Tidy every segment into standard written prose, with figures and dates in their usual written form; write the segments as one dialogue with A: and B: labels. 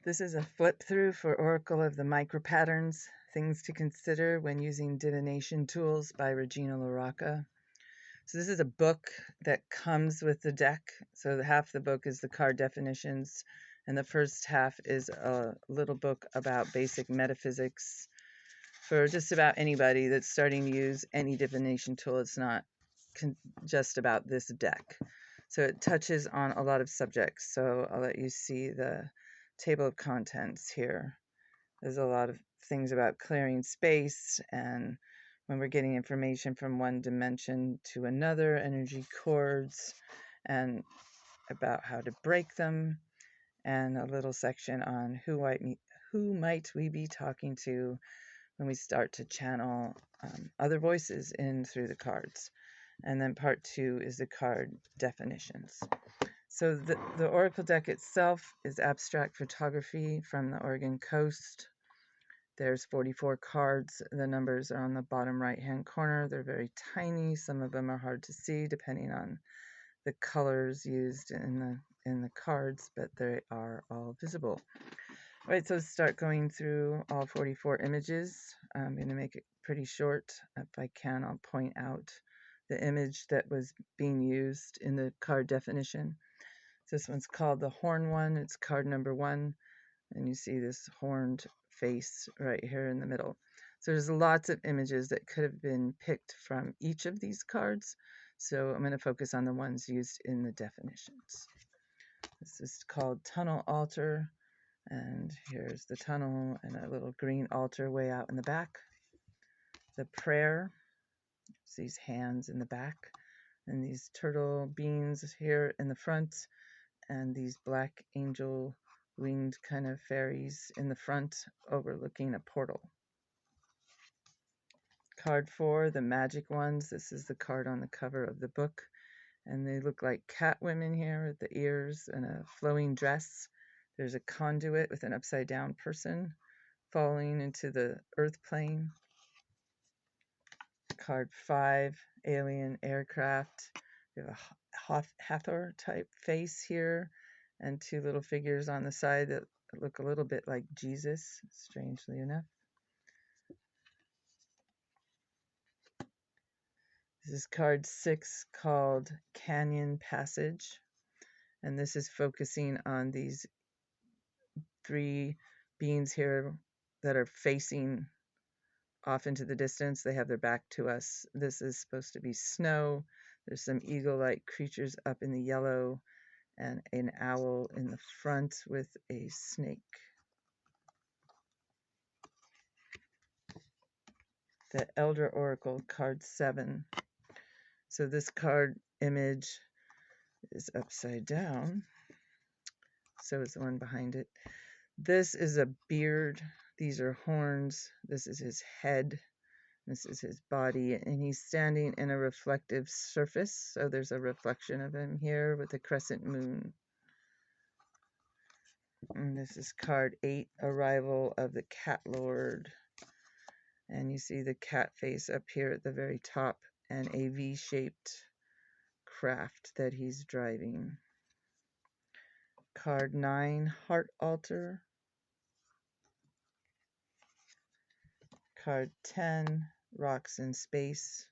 A: This is a flip through for Oracle of the Micropatterns, Things to Consider When Using Divination Tools by Regina LaRocca. So this is a book that comes with the deck. So half the book is the card definitions, and the first half is a little book about basic metaphysics for just about anybody that's starting to use any divination tool. It's not just about this deck. So it touches on a lot of subjects. So I'll let you see the table of contents here. There's a lot of things about clearing space and when we're getting information from one dimension to another, energy cords, and about how to break them, and a little section on who might we be talking to when we start to channel other voices in through the cards. And then part 2 is the card definitions. So the Oracle deck itself is abstract photography from the Oregon coast. There's 44 cards. The numbers are on the bottom right-hand corner. They're very tiny. Some of them are hard to see depending on the colors used in the cards, but they are all visible. All right, so let's start going through all 44 images. I'm going to make it pretty short. If I can, I'll point out the image that was being used in the card definition. This one's called the horn one. It's card number 1, and you see this horned face right here in the middle. So there's lots of images that could have been picked from each of these cards. So I'm going to focus on the ones used in the definitions. This is called Tunnel Altar, and here's the tunnel and a little green altar way out in the back. The prayer, these hands in the back, and these turtle beans here in the front, and these black angel winged kind of fairies in the front overlooking a portal. Card 4, the magic ones. This is the card on the cover of the book, and they look like cat women here with the ears and a flowing dress. There's a conduit with an upside down person falling into the earth plane. Card 5, alien aircraft. We have a Hathor type face here and 2 little figures on the side that look a little bit like Jesus, strangely enough. This is card 6 called Canyon Passage, and this is focusing on these 3 beings here that are facing off into the distance. They have their back to us. This is supposed to be snow. There's some eagle-like creatures up in the yellow and an owl in the front with a snake. The Elder Oracle, card 7. So this card image is upside down. So is the one behind it. This is a beard. These are horns. This is his head. This is his body, and he's standing in a reflective surface. So there's a reflection of him here with a crescent moon. And this is card 8, Arrival of the Cat Lord. And you see the cat face up here at the very top and a V-shaped craft that he's driving. Card 9, Heart Altar. Card 10, Rocks in Space.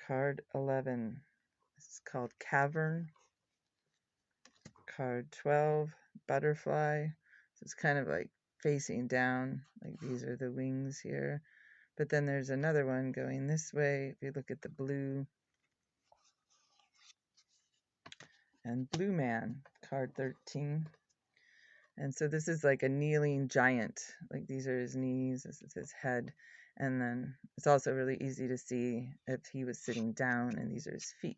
A: Card 11, this is called Cavern. Card 12, Butterfly. So it's kind of like facing down, like these are the wings here. But then there's another one going this way. If you look at the blue. And Blue Man, card 13. And so this is like a kneeling giant. Like these are his knees, this is his head. And then it's also really easy to see if he was sitting down, and these are his feet.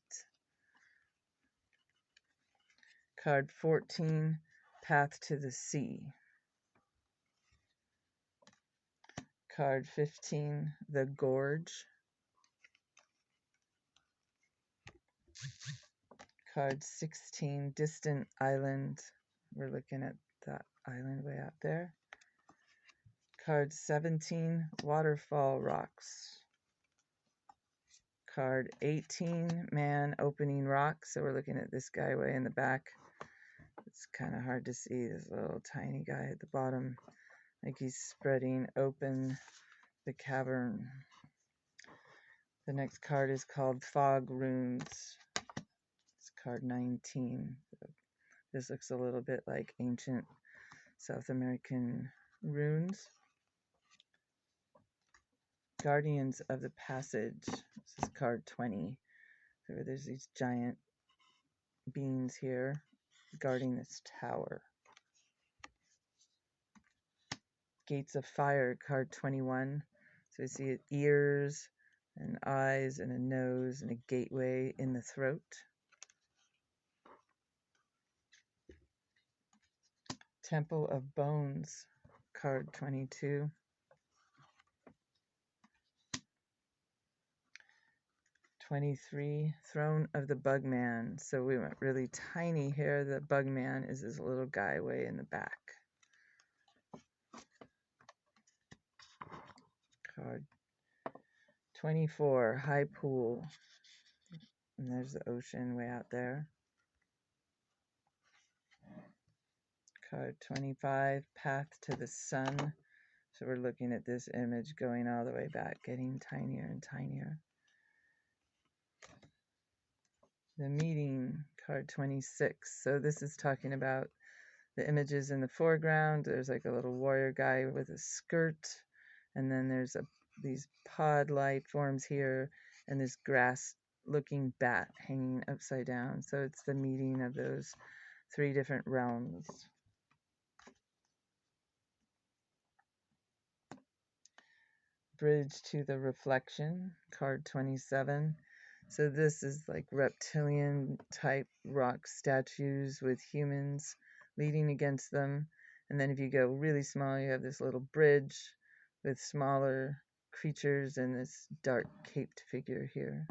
A: Card 14, Path to the Sea. Card 15, The Gorge. Card 16, Distant Island. We're looking at that island way out there. Card 17, Waterfall Rocks. Card 18, man opening rock. So we're looking at this guy way in the back. It's kind of hard to see this little tiny guy at the bottom, like he's spreading open the cavern. The next card is called Fog Runes. It's card 19. This looks a little bit like ancient South American runes. Guardians of the Passage. This is card 20. So there's these giant beings here guarding this tower. Gates of Fire, card 21. So we see ears and eyes and a nose and a gateway in the throat. Temple of Bones, card 22. Throne of the Bugman. So we went really tiny here. The Bugman is this little guy way in the back. Card 24, High Pool. And there's the ocean way out there. Card 25, Path to the Sun. So we're looking at this image going all the way back, getting tinier and tinier. The Meeting, card 26. So this is talking about the images in the foreground. There's like a little warrior guy with a skirt, and then there's these pod-like forms here, and this grass-looking bat hanging upside down. So it's the meeting of those three different realms. Bridge to the Reflection, card 27. So this is like reptilian type rock statues with humans leading against them. And then if you go really small, you have this little bridge with smaller creatures and this dark caped figure here.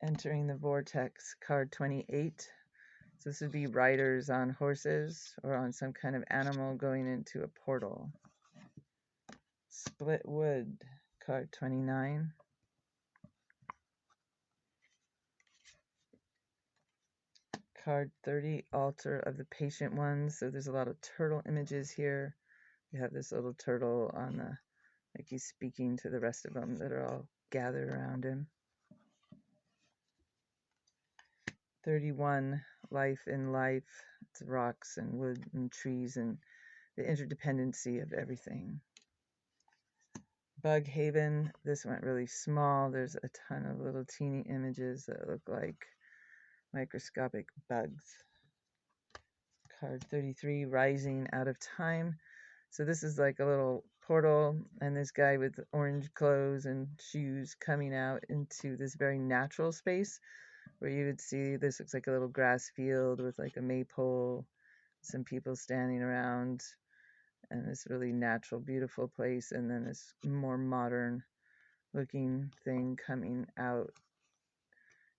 A: Entering the Vortex, card 28. So this would be riders on horses or on some kind of animal going into a portal. Split Wood, card 29. Card 30, Altar of the Patient Ones. So there's a lot of turtle images here. You have this little turtle on the, like he's speaking to the rest of them that are all gathered around him. 31, Life in Life. It's rocks and wood and trees and the interdependency of everything. Bug Haven. This went really small. There's a ton of little teeny images that look like microscopic bugs. Card 33, Rising Out of Time. So this is like a little portal, and this guy with orange clothes and shoes coming out into this very natural space where you would see this looks like a little grass field with like a maypole, some people standing around, and this really natural, beautiful place, and then this more modern looking thing coming out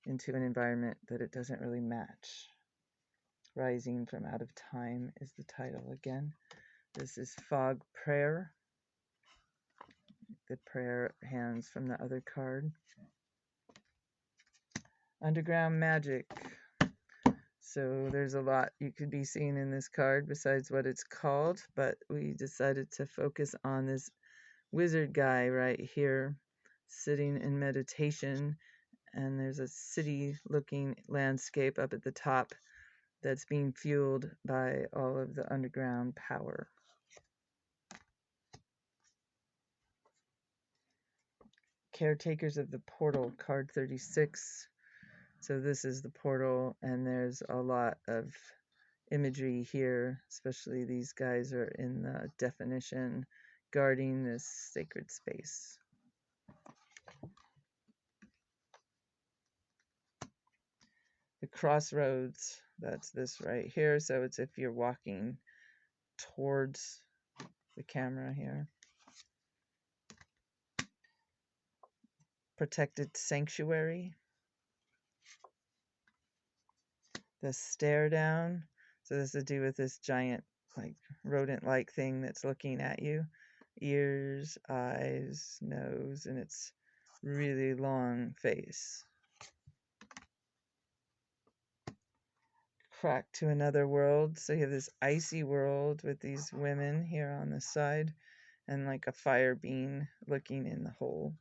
A: into an environment that it doesn't really match. Rising from Out of Time is the title again. This is Fog Prayer. The prayer hands from the other card. Underground Magic. So there's a lot you could be seeing in this card besides what it's called, but we decided to focus on this wizard guy right here sitting in meditation, and there's a city looking landscape up at the top that's being fueled by all of the underground power. Caretakers of the Portal, card 36. So this is the portal, and there's a lot of imagery here, especially these guys are in the definition guarding this sacred space. The Crossroads, that's this right here. So it's if you're walking towards the camera here. Protected Sanctuary. The Stare Down. So this is to do with this giant like rodent-like thing that's looking at you. Ears, eyes, nose, and its really long face. Crack to another world. So you have this icy world with these women here on the side and like a fire being looking in the hole.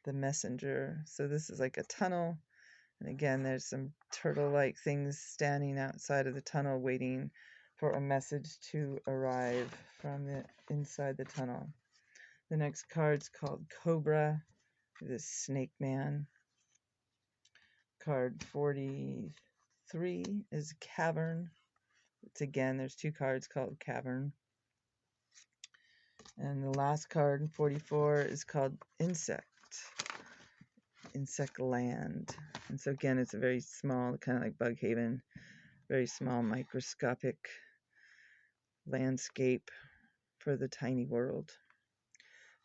A: The messenger. So this is like a tunnel. And again, there's some turtle-like things standing outside of the tunnel waiting for a message to arrive from the inside the tunnel. The next card's called Cobra, this snake man. Card 43 is Cavern. It's again, there's two cards called Cavern. And the last card, 44, is called Insect. Insect Land. And so again, it's a very small, kind of like Bug Haven, very small microscopic landscape for the tiny world.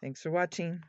A: Thanks for watching.